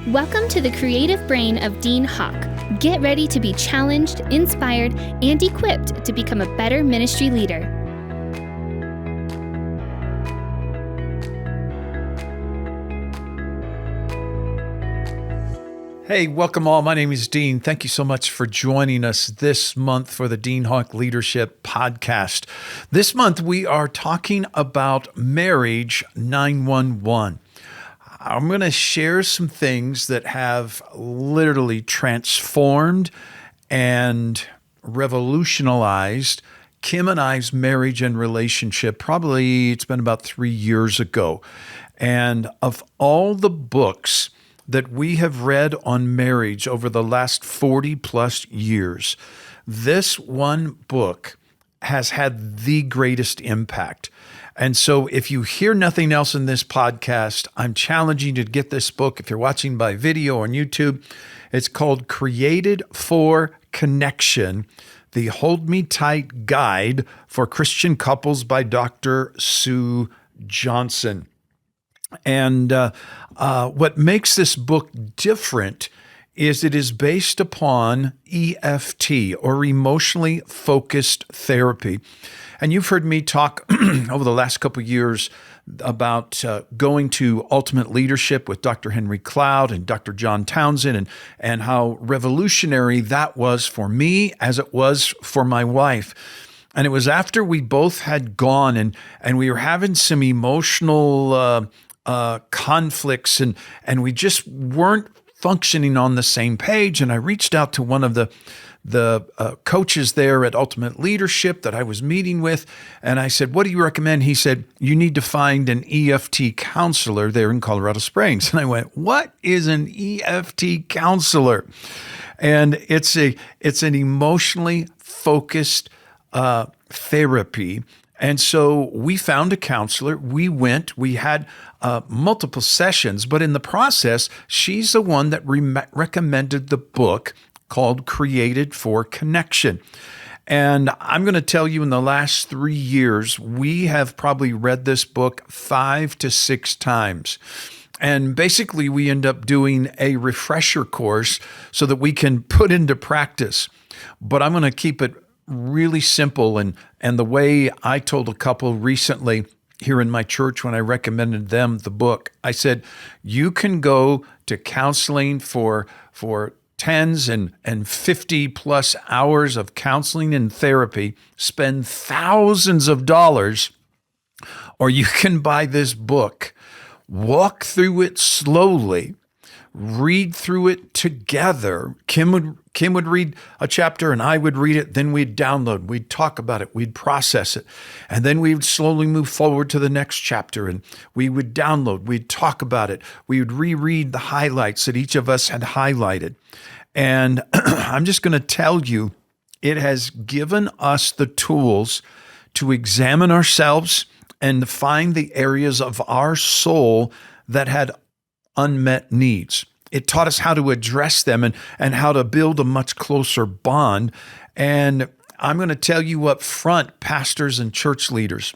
Welcome to the creative brain of Dean Hawk. Get ready to be challenged, inspired, and equipped to become a better ministry leader. Hey, welcome all. My name is Dean. Thank you so much for joining us this month for the Dean Hawk Leadership Podcast. This month, we are talking about Marriage 911. I'm going to share some things that have literally transformed and revolutionized Kim and I's marriage and relationship. Probably it's been about 3 years ago. And of all the books that we have read on marriage over the last 40 plus years, this one book has had the greatest impact. And so if you hear nothing else in this podcast, I'm challenging you to get this book. If you're watching by video on YouTube, it's called Created for Connection, the Hold Me Tight Guide for Christian Couples by Dr. Sue Johnson. And what makes this book different is it is based upon EFT, or emotionally focused therapy. And you've heard me talk over the last couple of years about going to Ultimate Leadership with Dr. Henry Cloud and Dr. John Townsend, and how revolutionary that was for me as it was for my wife. And it was after we both had gone and we were having some emotional conflicts and we just weren't functioning on the same page. And I reached out to one of the coaches there at Ultimate Leadership that I was meeting with, and I said, "What do you recommend?" He said, "You need to find an EFT counselor there in Colorado Springs." And I went, "What is an EFT counselor?" And it's an emotionally focused therapy. And so we found a counselor. We went. We had multiple sessions, but in the process, she's the one that recommended the book called Created for Connection. And I'm going to tell you, in the last 3 years, we have probably read this book 5 to 6 times. And basically, we end up doing a refresher course so that we can put into practice. But I'm going to keep it really simple. And the way I told a couple recently here in my church when I recommended them the book, I said, you can go to counseling for tens and 50 plus hours of counseling and therapy, spend thousands of dollars, or you can buy this book, walk through it slowly, read through it together. Kim would read a chapter and I would read it. Then we'd download, we'd talk about it, we'd process it. And then we would slowly move forward to the next chapter and we would download, we'd talk about it. We would reread the highlights that each of us had highlighted. And I'm just going to tell you, it has given us the tools to examine ourselves and find the areas of our soul that had unmet needs. It taught us how to address them and how to build a much closer bond. And I'm going to tell you up front, pastors and church leaders,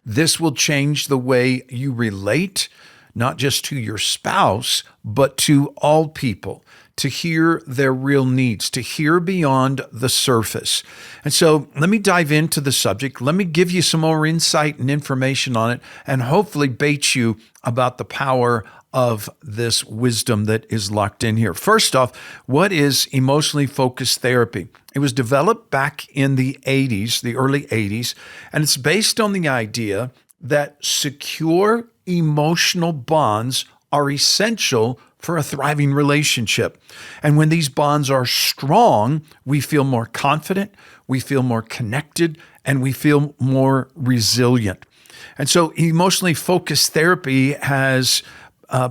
this will change the way you relate, not just to your spouse, but to all people, to hear their real needs, to hear beyond the surface. And so let me dive into the subject. Let me give you some more insight and information on it, and hopefully bait you about the power of this wisdom that is locked in here. First off, what is emotionally focused therapy? It was developed back in the 80s, the early 80s, and it's based on the idea that secure emotional bonds are essential for a thriving relationship. And when these bonds are strong, we feel more confident, we feel more connected, and we feel more resilient. And so emotionally focused therapy has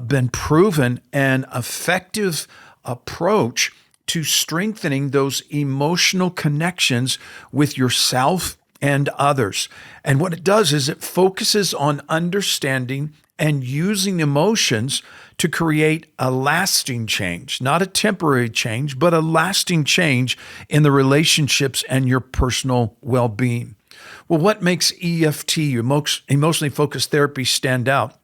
been proven an effective approach to strengthening those emotional connections with yourself and others. And what it does is it focuses on understanding and using emotions to create a lasting change, not a temporary change, but a lasting change in the relationships and your personal well-being. Well, what makes EFT, emotionally focused therapy, stand out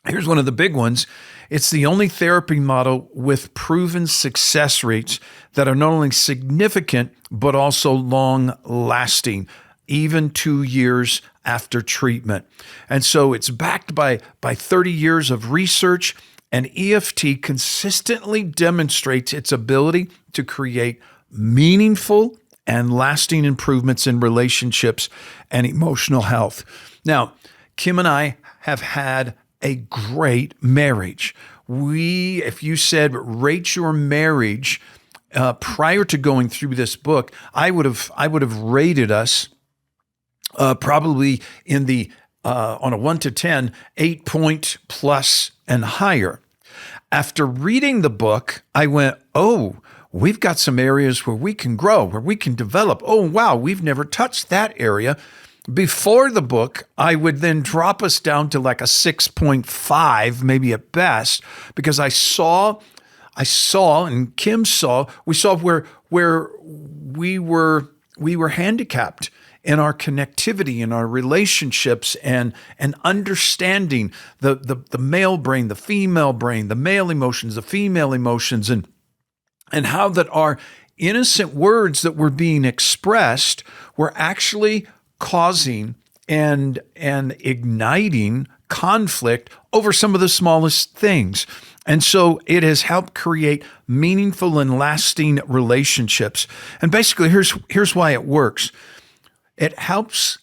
Here's one of the big ones. It's the only therapy model with proven success rates that are not only significant, but also long lasting, even 2 years after treatment. And so it's backed by 30 years of research, and EFT consistently demonstrates its ability to create meaningful and lasting improvements in relationships and emotional health. Now, Kim and I have had a great marriage. If you said rate your marriage prior to going through this book, I would have rated us probably in the on a 1 to 10, 8-point plus and higher. After reading the book, I went, oh, we've got some areas where we can grow, where we can develop. Oh, wow, we've never touched that area. Before the book, I would then drop us down to like a 6.5, maybe at best, because I saw, and Kim saw, we saw where we were handicapped in our connectivity, in our relationships, and understanding the male brain, the female brain, the male emotions, the female emotions, and how that our innocent words that were being expressed were actually causing and igniting conflict over some of the smallest things. And so it has helped create meaningful and lasting relationships. And basically, here's why it works. It helps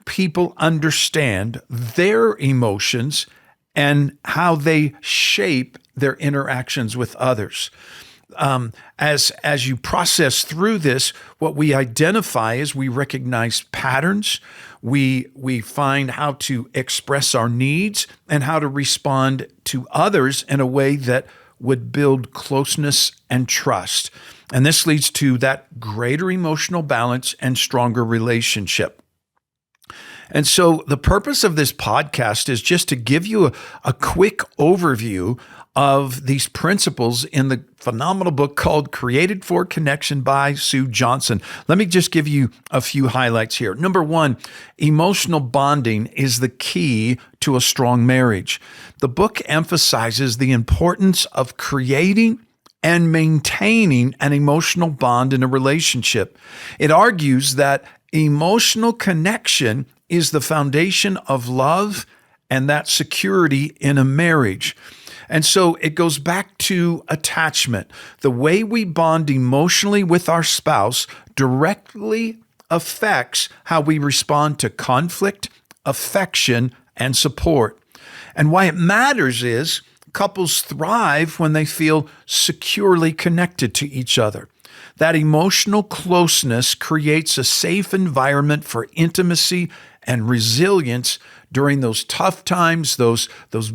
people understand their emotions and how they shape their interactions with others. As you process through this, what we identify is we recognize patterns, we find how to express our needs and how to respond to others in a way that would build closeness and trust. And this leads to that greater emotional balance and stronger relationship. And so the purpose of this podcast is just to give you a quick overview of these principles in the phenomenal book called Created for Connection by Sue Johnson. Let me just give you a few highlights here. Number one, emotional bonding is the key to a strong marriage. The book emphasizes the importance of creating and maintaining an emotional bond in a relationship. It argues that emotional connection is the foundation of love and that security in a marriage. And so it goes back to attachment. The way we bond emotionally with our spouse directly affects how we respond to conflict, affection, and support. And why it matters is couples thrive when they feel securely connected to each other. That emotional closeness creates a safe environment for intimacy and resilience during those tough times, those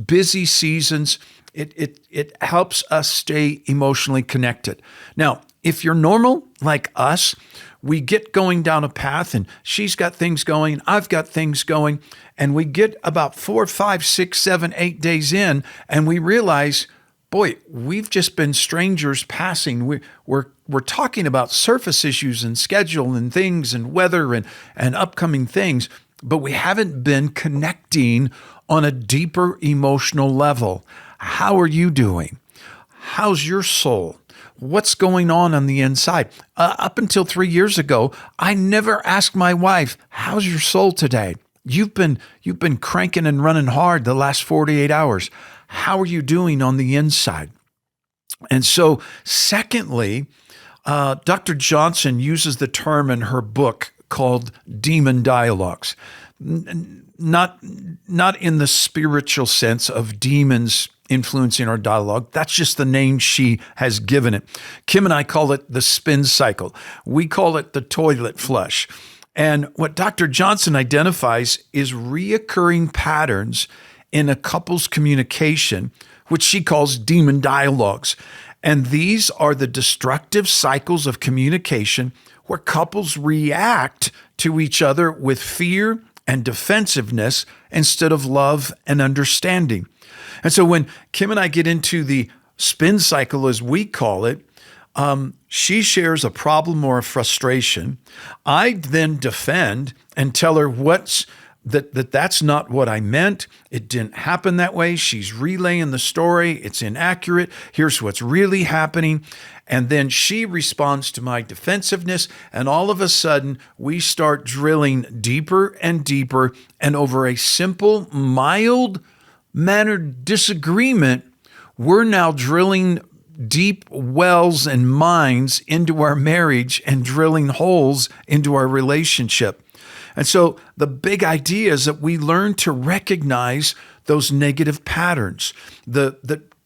busy seasons. It helps us stay emotionally connected. Now, if you're normal like us, we get going down a path and she's got things going, I've got things going, and we get about 4, 5, 6, 7, 8 days in and we realize, boy, we've just been strangers passing. We're talking about surface issues and schedule and things and weather and upcoming things, but we haven't been connecting on a deeper emotional level. How are you doing? How's your soul? What's going on the inside? Up until 3 years ago, I never asked my wife, how's your soul today? You've been cranking and running hard the last 48 hours. How are you doing on the inside? And so, secondly, Dr. Johnson uses the term in her book called demon dialogues. Not in the spiritual sense of demons influencing our dialogue. That's just the name she has given it. Kim and I call it the spin cycle. We call it the toilet flush. And what Dr. Johnson identifies is reoccurring patterns in a couple's communication, which she calls demon dialogues. And these are the destructive cycles of communication where couples react to each other with fear and defensiveness instead of love and understanding. And so when Kim and I get into the spin cycle, as we call it, she shares a problem or a frustration. I then defend and tell her what's that's not what I meant. It didn't happen that way. She's relaying the story. It's inaccurate. Here's what's really happening. And then she responds to my defensiveness. And all of a sudden, we start drilling deeper and deeper. And over a simple, mild-mannered disagreement, we're now drilling deep wells and mines into our marriage and drilling holes into our relationship. And so the big idea is that we learn to recognize those negative patterns.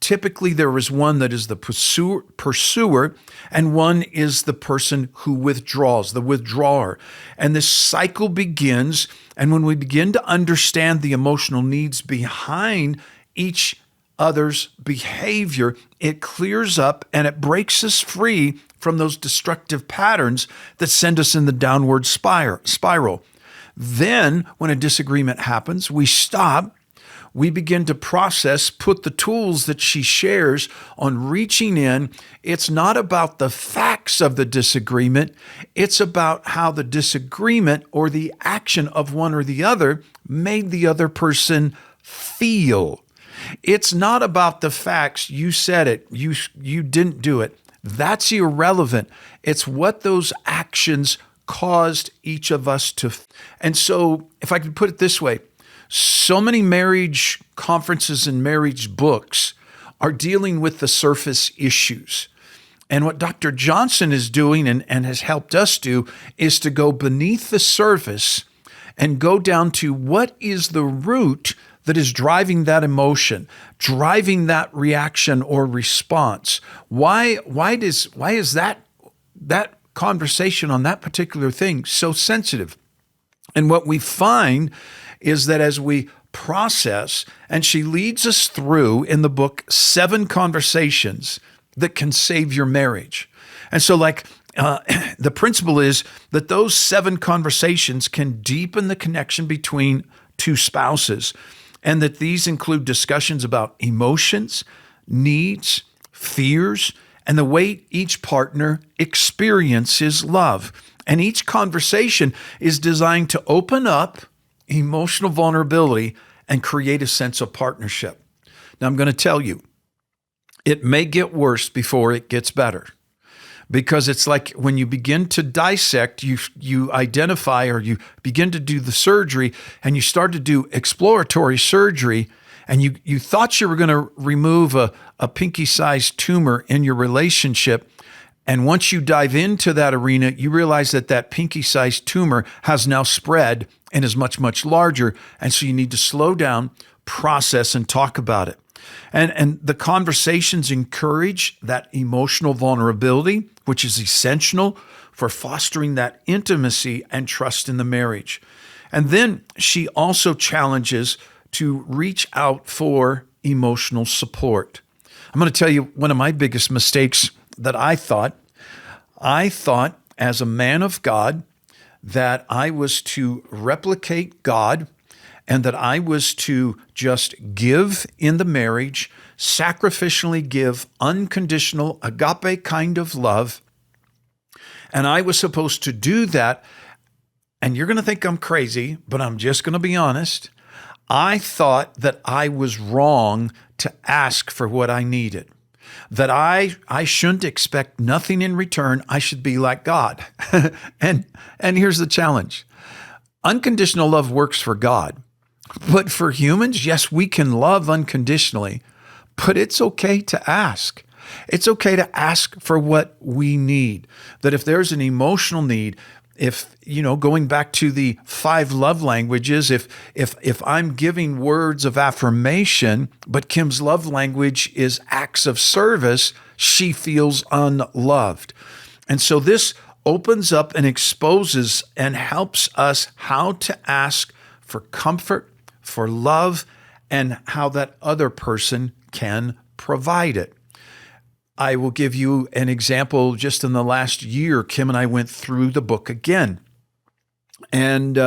Typically there is one that is the pursuer, and one is the person who withdraws, the withdrawer. And this cycle begins, and when we begin to understand the emotional needs behind each other's behavior, it clears up and it breaks us free from those destructive patterns that send us in the downward spiral. Then, when a disagreement happens, we stop, we begin to process, put the tools that she shares on reaching in. It's not about the facts of the disagreement. It's about how the disagreement or the action of one or the other made the other person feel. It's not about the facts. You said it. You didn't do it. That's irrelevant. It's what those actions caused each of us to. And so, if I could put it this way, so many marriage conferences and marriage books are dealing with the surface issues. And what Dr. Johnson is doing and has helped us do is to go beneath the surface and go down to what is the root that is driving that emotion, driving that reaction or response. Why is that conversation on that particular thing so sensitive? And what we find is that as we process, and she leads us through in the book 7 conversations that can save your marriage. And so the principle is that those 7 conversations can deepen the connection between two spouses, and that these include discussions about emotions, needs, fears, and the way each partner experiences love. And each conversation is designed to open up emotional vulnerability and create a sense of partnership. Now, I'm going to tell you, it may get worse before it gets better. Because it's like when you begin to dissect, you identify, or you begin to do the surgery, and you start to do exploratory surgery, and you thought you were going to remove a pinky-sized tumor in your relationship. And once you dive into that arena, you realize that pinky-sized tumor has now spread and is much, much larger. And so you need to slow down, process, and talk about it. And the conversations encourage that emotional vulnerability, which is essential for fostering that intimacy and trust in the marriage. And then she also challenges to reach out for emotional support. I'm going to tell you one of my biggest mistakes that I thought as a man of God that I was to replicate God, and that I was to just give in the marriage, sacrificially give unconditional, agape kind of love. And I was supposed to do that. And you're going to think I'm crazy, but I'm just going to be honest. I thought that I was wrong to ask for what I needed, that I shouldn't expect nothing in return. I should be like God. And here's the challenge. Unconditional love works for God. But for humans, yes, we can love unconditionally, but it's okay to ask. It's okay to ask for what we need. That if there's an emotional need, going back to the 5 love languages, if I'm giving words of affirmation, but Kim's love language is acts of service, she feels unloved. And so this opens up and exposes and helps us how to ask for comfort, for love, and how that other person can provide it. I will give you an example. Just in the last year, Kim and I went through the book again. And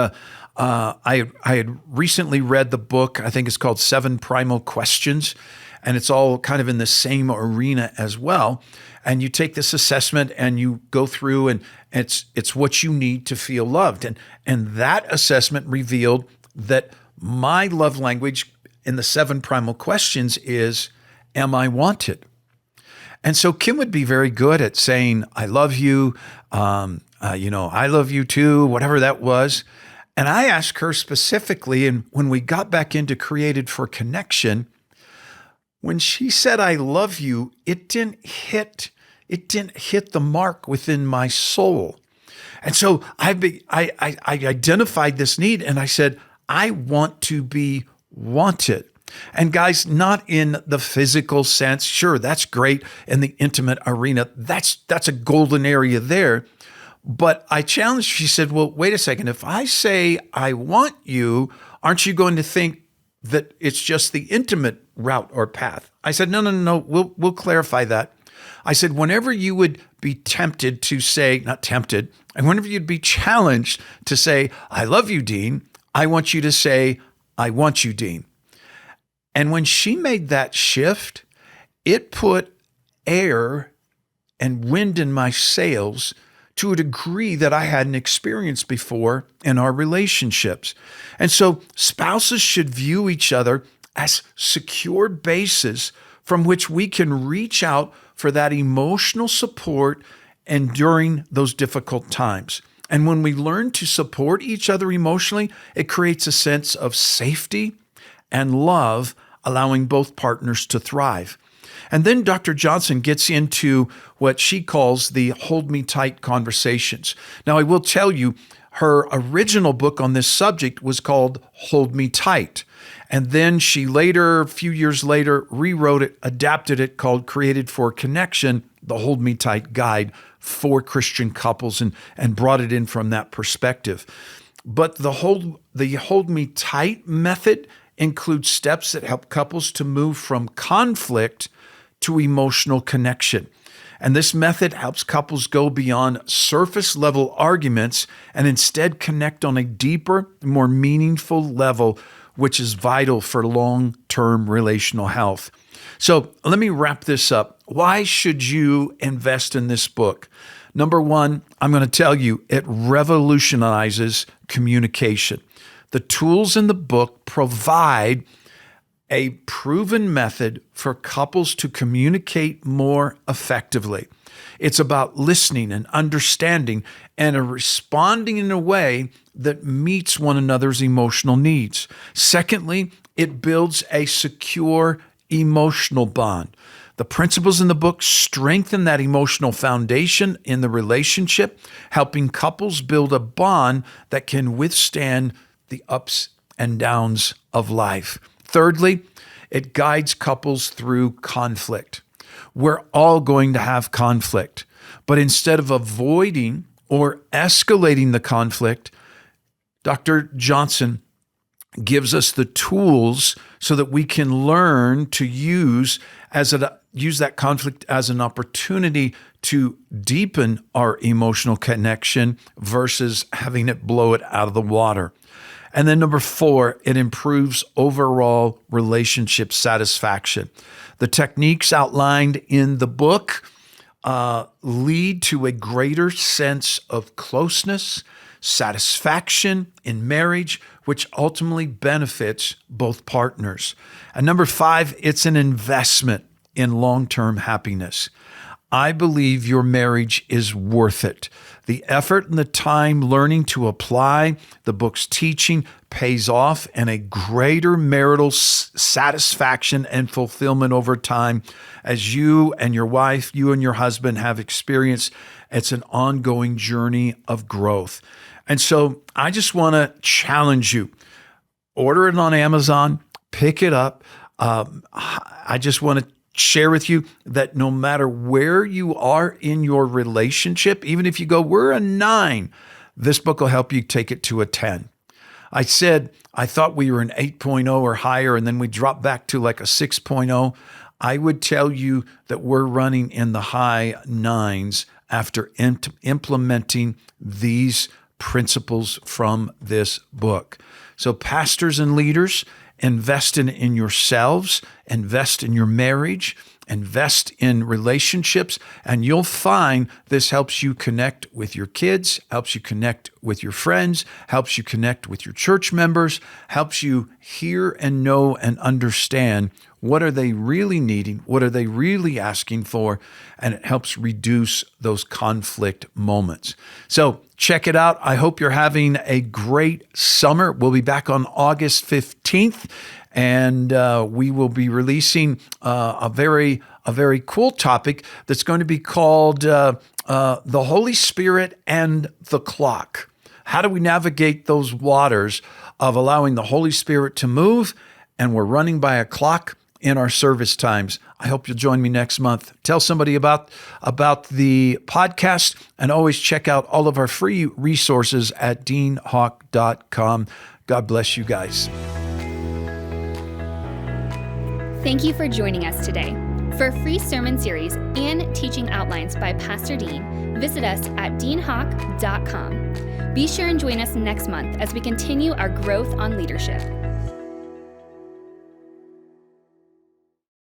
I had recently read the book. I think it's called 7 Primal Questions. And it's all kind of in the same arena as well. And you take this assessment and you go through, and it's what you need to feel loved. And that assessment revealed that my love language in the 7 primal questions is, am I wanted? And so Kim would be very good at saying, I love you, I love you too, whatever that was. And I asked her specifically, and when we got back into Created for Connection, when she said, I love you, it didn't hit the mark within my soul. And so I identified this need and I said, I want to be wanted. And guys, not in the physical sense. Sure, that's great in the intimate arena. That's a golden area there. But I challenged, she said, well, wait a second. If I say I want you, aren't you going to think that it's just the intimate route or path? I said, no. We'll clarify that. I said, whenever you would be tempted to say, not tempted, and whenever you'd be challenged to say, I love you, Dean, I want you to say, I want you, Dean. And when she made that shift, it put air and wind in my sails to a degree that I hadn't experienced before in our relationships. And so spouses should view each other as secure bases from which we can reach out for that emotional support and during those difficult times. And when we learn to support each other emotionally, it creates a sense of safety and love, allowing both partners to thrive. And then Dr. Johnson gets into what she calls the hold me tight conversations. Now, I will tell you, her original book on this subject was called Hold Me Tight. And then she later, a few years later, rewrote it, adapted it, called Created for Connection, the Hold Me Tight Guide for Christian couples, and brought it in from that perspective. But the Hold Me Tight method includes steps that help couples to move from conflict to emotional connection. And this method helps couples go beyond surface level arguments and instead connect on a deeper, more meaningful level, which is vital for long-term relational health. So let me wrap this up. Why should you invest in this book? Number one, I'm going to tell you, it revolutionizes communication. The tools in the book provide a proven method for couples to communicate more effectively. It's about listening and understanding and responding in a way that meets one another's emotional needs. Secondly, it builds a secure emotional bond. The principles in the book strengthen that emotional foundation in the relationship, helping couples build a bond that can withstand the ups and downs of life. Thirdly, it guides couples through conflict. We're all going to have conflict, but instead of avoiding or escalating the conflict, Dr. Johnson gives us the tools so that we can learn to use that conflict as an opportunity to deepen our emotional connection versus having it blow it out of the water. And then number 4, it improves overall relationship satisfaction. The techniques outlined in the book lead to a greater sense of closeness, satisfaction in marriage, which ultimately benefits both partners. And number 5, it's an investment in long-term happiness. I believe your marriage is worth it. The effort and the time learning to apply the book's teaching pays off in a greater marital satisfaction and fulfillment over time as you and your wife, you and your husband have experienced. It's an ongoing journey of growth. And so I just want to challenge you. Order it on Amazon, pick it up. I just want to share with you that no matter where you are in your relationship, even if you go, we're a 9, this book will help you take it to a 10. I said, I thought we were an 8.0 or higher, and then we dropped back to like a 6.0. I would tell you that we're running in the high 9s after implementing these principles from this book. So pastors and leaders, invest in yourselves, invest in your marriage, invest in relationships, and you'll find this helps you connect with your kids, helps you connect with your friends, helps you connect with your church members, helps you hear and know and understand what are they really needing, what are they really asking for, and it helps reduce those conflict moments. So check it out. I hope you're having a great summer. We'll be back on August 15th. And we will be releasing a very cool topic that's going to be called the Holy Spirit and the Clock. How do we navigate those waters of allowing the Holy Spirit to move, and we're running by a clock in our service times? I hope you'll join me next month. Tell somebody about the podcast, and always check out all of our free resources at deanhawk.com. God bless you guys. Thank you for joining us today. For a free sermon series and teaching outlines by Pastor Dean, visit us at deanhawk.com. Be sure and join us next month as we continue our growth on leadership.